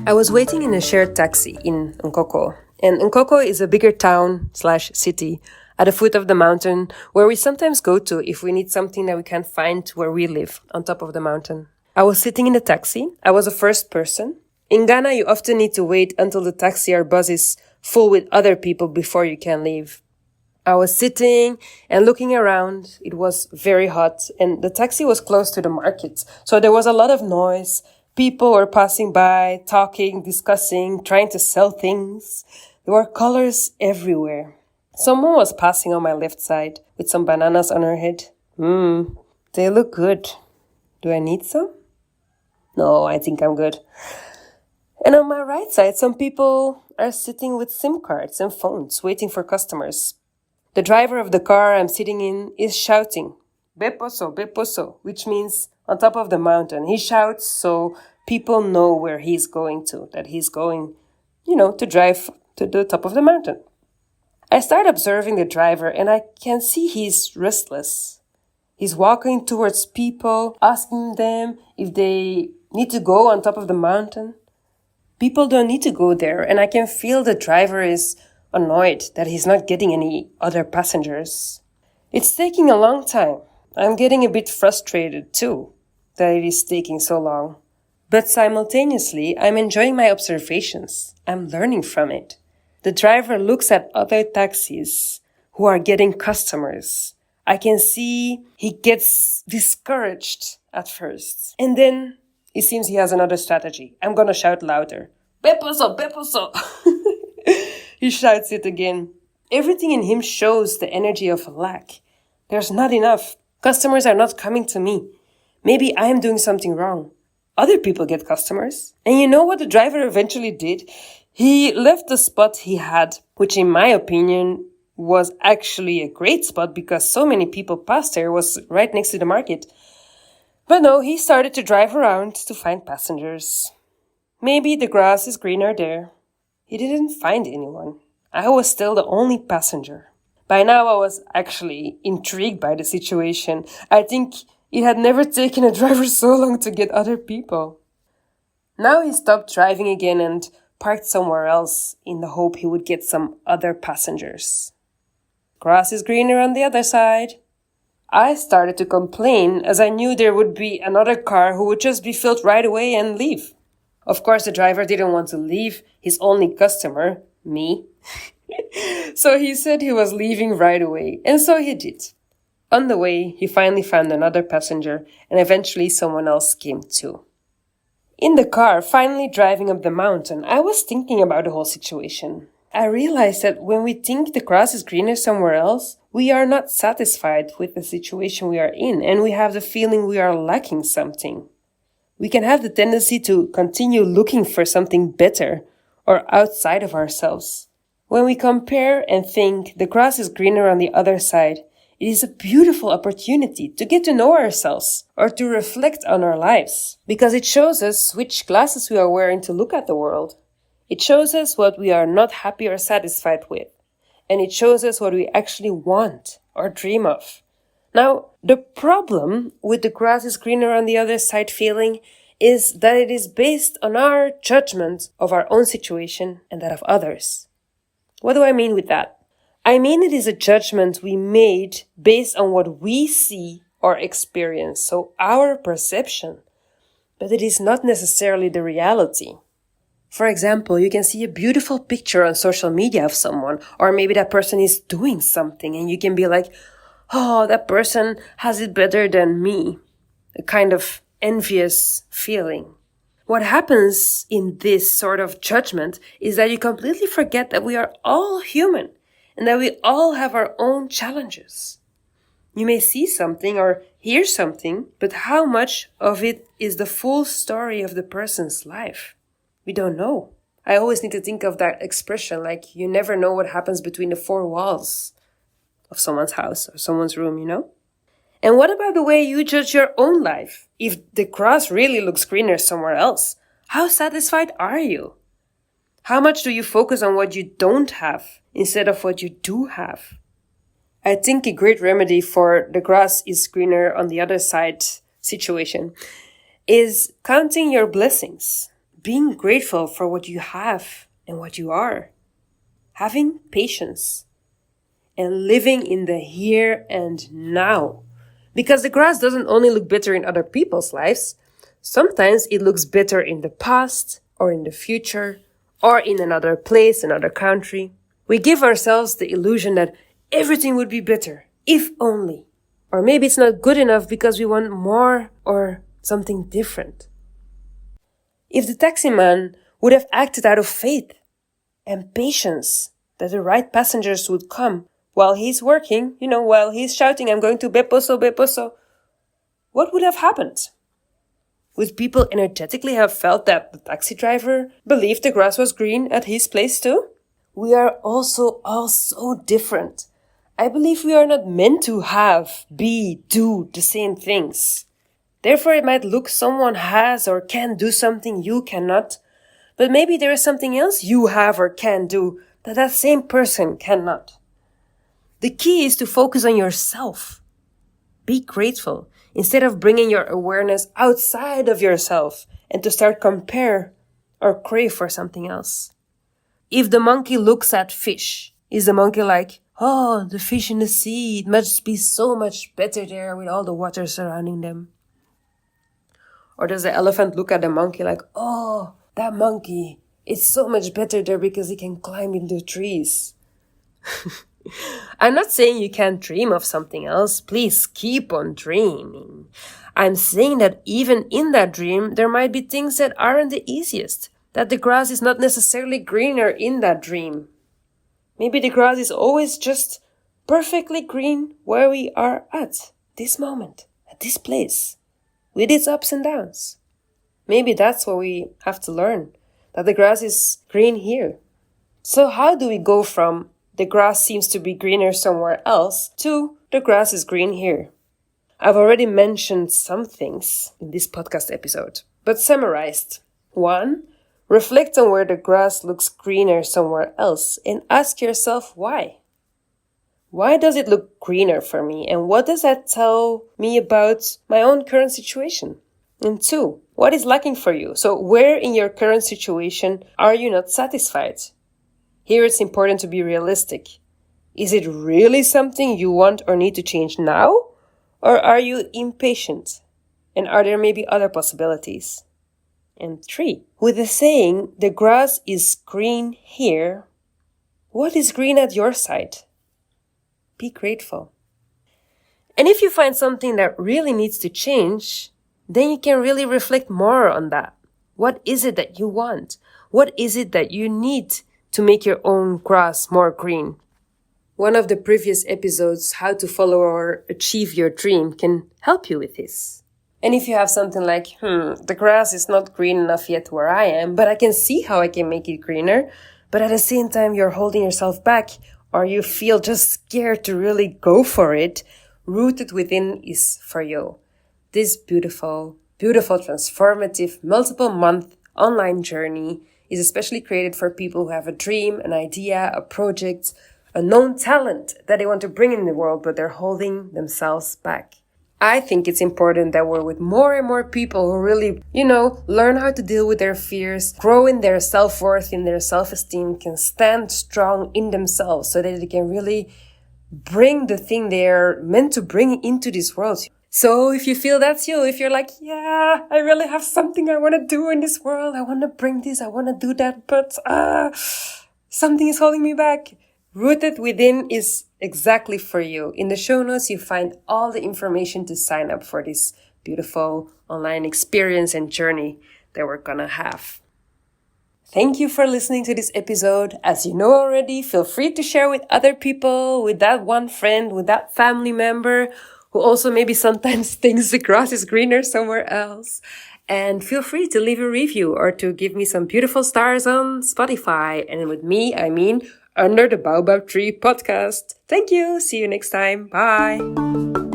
I was waiting in a shared taxi in Nkawkaw. And Nkawkaw is a bigger town/city at the foot of the mountain where we sometimes go to if we need something that we can't find where we live on top of the mountain. I was sitting in the taxi. I was the first person. In Ghana, you often need to wait until the taxi or bus is full with other people before you can leave. I was sitting and looking around. It was very hot and the taxi was close to the market. So there was a lot of noise. People were passing by, talking, discussing, trying to sell things. There were colors everywhere. Someone was passing on my left side with some bananas on her head. They look good. Do I need some? No, I think I'm good. And on my right side, some people are sitting with SIM cards and phones, waiting for customers. The driver of the car I'm sitting in is shouting, Beposo, Beposo, which means on top of the mountain. He shouts so people know where he's going to, that he's going, to drive to the top of the mountain. I start observing the driver and I can see he's restless. He's walking towards people, asking them if they need to go on top of the mountain. People don't need to go there, and I can feel the driver is annoyed that he's not getting any other passengers. It's taking a long time. I'm getting a bit frustrated too that it is taking so long. But simultaneously, I'm enjoying my observations. I'm learning from it. The driver looks at other taxis who are getting customers. I can see he gets discouraged at first. And then it seems he has another strategy. I'm gonna shout louder. Beposo, Beposo! He shouts it again. Everything in him shows the energy of lack. There's not enough. Customers are not coming to me. Maybe I am doing something wrong. Other people get customers. And you know what the driver eventually did? He left the spot he had, which in my opinion was actually a great spot because so many people passed there. It was right next to the market. But no, he started to drive around to find passengers. Maybe the grass is greener there. He didn't find anyone. I was still the only passenger. By now I was actually intrigued by the situation. I think it had never taken a driver so long to get other people. Now he stopped driving again and parked somewhere else in the hope he would get some other passengers. Grass is greener on the other side. I started to complain as I knew there would be another car who would just be filled right away and leave. Of course, the driver didn't want to leave his only customer, me. So he said he was leaving right away, and so he did. On the way, he finally found another passenger, and eventually someone else came too. In the car, finally driving up the mountain, I was thinking about the whole situation. I realized that when we think the grass is greener somewhere else, we are not satisfied with the situation we are in, and we have the feeling we are lacking something. We can have the tendency to continue looking for something better or outside of ourselves. When we compare and think the grass is greener on the other side, it is a beautiful opportunity to get to know ourselves or to reflect on our lives because it shows us which glasses we are wearing to look at the world. It shows us what we are not happy or satisfied with, and it shows us what we actually want or dream of. Now, the problem with the grass is greener on the other side feeling is that it is based on our judgment of our own situation and that of others. What do I mean with that? I mean it is a judgment we made based on what we see or experience, so our perception, but it is not necessarily the reality. For example, you can see a beautiful picture on social media of someone, or maybe that person is doing something and you can be like, oh, that person has it better than me. A kind of envious feeling. What happens in this sort of judgment is that you completely forget that we are all human and that we all have our own challenges. You may see something or hear something, but how much of it is the full story of the person's life? We don't know. I always need to think of that expression, like you never know what happens between the four walls of someone's house or someone's room, And what about the way you judge your own life? If the grass really looks greener somewhere else, how satisfied are you? How much do you focus on what you don't have instead of what you do have? I think a great remedy for the grass is greener on the other side situation is counting your blessings. being grateful for what you have and what you are, having patience, and living in the here and now. Because the grass doesn't only look better in other people's lives, sometimes it looks better in the past or in the future or in another place, another country. We give ourselves the illusion that everything would be better, if only. Or maybe it's not good enough because we want more or something different. If the taxi man would have acted out of faith and patience that the right passengers would come while he's working, while he's shouting, I'm going to Beposo, Beposo, what would have happened? Would people energetically have felt that the taxi driver believed the grass was green at his place too? We are also all so different. I believe we are not meant to have, be, do the same things. Therefore, it might look someone has or can do something you cannot, but maybe there is something else you have or can do that same person cannot. The key is to focus on yourself. Be grateful instead of bringing your awareness outside of yourself and to start compare or crave for something else. If the monkey looks at fish, is the monkey like, oh, the fish in the sea, it must be so much better there with all the water surrounding them? Or does the elephant look at the monkey like, oh, that monkey, it's so much better there because he can climb into trees? I'm not saying you can't dream of something else. Please keep on dreaming. I'm saying that even in that dream, there might be things that aren't the easiest, that the grass is not necessarily greener in that dream. Maybe the grass is always just perfectly green where we are at this moment, at this place, with its ups and downs. Maybe that's what we have to learn, that the grass is green here. So how do we go from the grass seems to be greener somewhere else to the grass is green here? I've already mentioned some things in this podcast episode, but summarized. 1. Reflect on where the grass looks greener somewhere else and ask yourself why. Why does it look greener for me, and what does that tell me about my own current situation? And 2, what is lacking for you? So where in your current situation are you not satisfied? Here it's important to be realistic. Is it really something you want or need to change now? Or are you impatient? And are there maybe other possibilities? And 3, with the saying, the grass is green here, what is green at your side? Be grateful. And if you find something that really needs to change, then you can really reflect more on that. What is it that you want? What is it that you need to make your own grass more green? One of the previous episodes, How to Follow or Achieve Your Dream, can help you with this. And if you have something like, the grass is not green enough yet where I am, but I can see how I can make it greener, but at the same time you're holding yourself back, or you feel just scared to really go for it, Rooted Within is for you. This beautiful, transformative, multiple-month online journey is especially created for people who have a dream, an idea, a project, a known talent that they want to bring in the world, but they're holding themselves back. I think it's important that we're with more and more people who really, learn how to deal with their fears, grow in their self-worth, in their self-esteem, can stand strong in themselves so that they can really bring the thing they're meant to bring into this world. So if you feel that's you, if you're like, yeah, I really have something I want to do in this world, I want to bring this, I want to do that, but something is holding me back. Rooted Within is exactly for you. In the show notes, you find all the information to sign up for this beautiful online experience and journey that we're gonna have. Thank you for listening to this episode. As you know already, feel free to share with other people, with that one friend, with that family member who also maybe sometimes thinks the grass is greener somewhere else. And feel free to leave a review or to give me some beautiful stars on Spotify. And with me, I mean Under the Baobab Tree podcast. Thank you. See you next time. Bye.